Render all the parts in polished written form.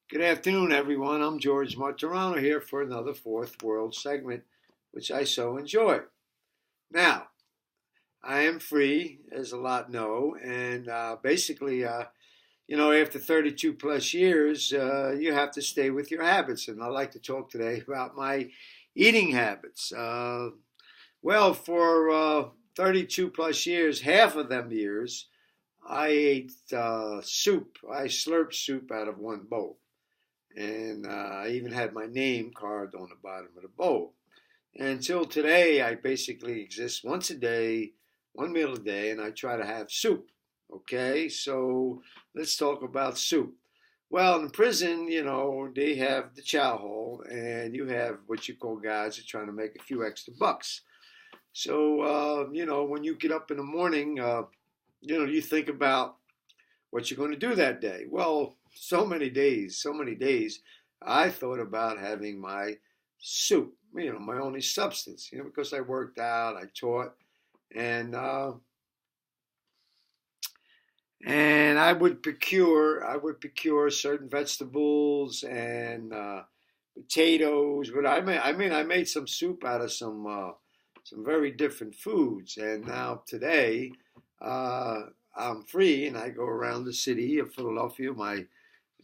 Good afternoon, everyone. I'm George Martorano here for another Fourth World segment, which I so enjoy. Now, I am free, as a lot know, and after 32 plus years, you have to stay with your habits. And I'd like to talk today about my eating habits. For 32 plus years, half of them years, I ate soup. I slurped soup out of one bowl. And I even had my name carved on the bottom of the bowl. And until today, I basically exist once a day, one meal a day, and I try to have soup. Okay, so let's talk about soup. Well, in prison, they have the chow hall, and you have what you call guys that are trying to make a few extra bucks. So, when you get up in the morning, you think about what you're going to do that day. Well, so many days, I thought about having my soup, my only substance, because I worked out, I taught, and uh, and I would procure certain vegetables and potatoes. But I made some soup out of some very different foods. And now today, uh, I'm free and I go around the city of Philadelphia,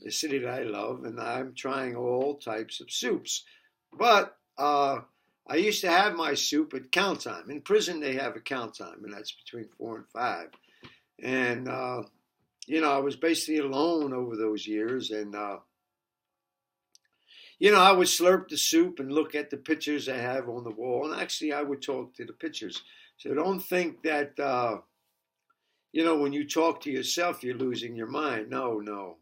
the city that I love, and I'm trying all types of soups. But I used to have my soup at count time. In prison, they have a count time, and that's between 4 and 5. And I was basically alone over those years, and I would slurp the soup and look at the pictures I have on the wall, and actually, I would talk to the pictures. So don't think that when you talk to yourself, you're losing your mind. No, no.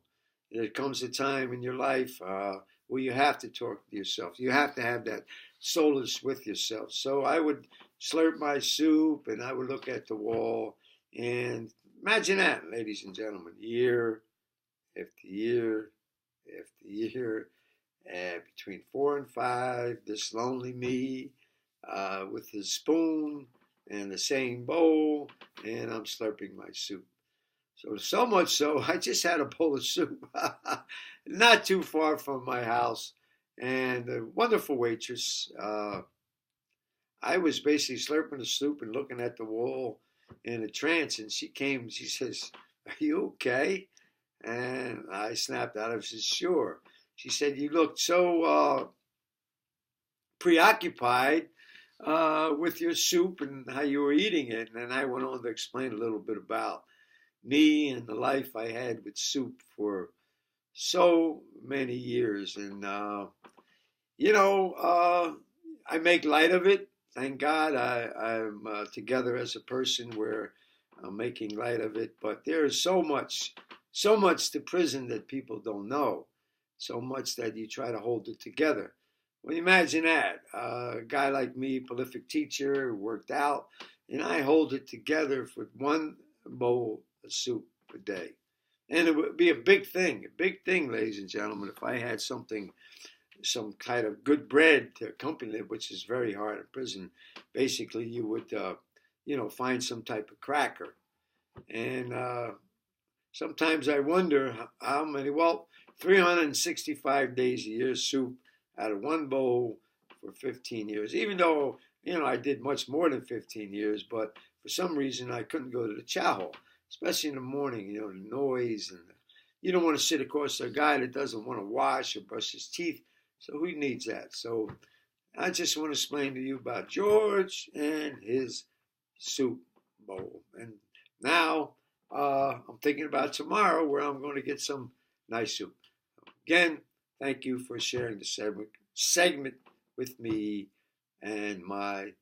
There comes a time in your life where you have to talk to yourself. You have to have that solace with yourself. So I would slurp my soup and I would look at the wall. And imagine that, ladies and gentlemen, year after year after year, between 4 and 5, this lonely me with his spoon and the same bowl, and I'm slurping my soup. So much so, I just had a bowl of soup not too far from my house, and a wonderful waitress. I was basically slurping the soup and looking at the wall in a trance, and she came. She says, "Are you okay?" And I snapped out of it. Said, "Sure." She said, "You looked so preoccupied with your soup and how you were eating it." And I went on to explain a little bit about me and the life I had with soup for so many years. And, I make light of it. Thank God I'm together as a person where I'm making light of it. But there is so much to prison that people don't know, so much that you try to hold it together. Well, imagine that. A guy like me, prolific teacher, worked out, and I hold it together for one bowl of soup a day. And it would be a big thing, ladies and gentlemen, if I had some kind of good bread to accompany it, which is very hard in prison. Basically, you would, find some type of cracker. And sometimes I wonder how many, 365 days a year soup out of one bowl for 15 years, even though, I did much more than 15 years, but for some reason I couldn't go to the chow hall, especially in the morning, the noise and you don't want to sit across a guy that doesn't want to wash or brush his teeth. So who needs that? So I just want to explain to you about George and his soup bowl. And now I'm thinking about tomorrow where I'm going to get some nice soup. Again, thank you for sharing the segment with me and my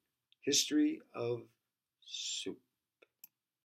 history of soup.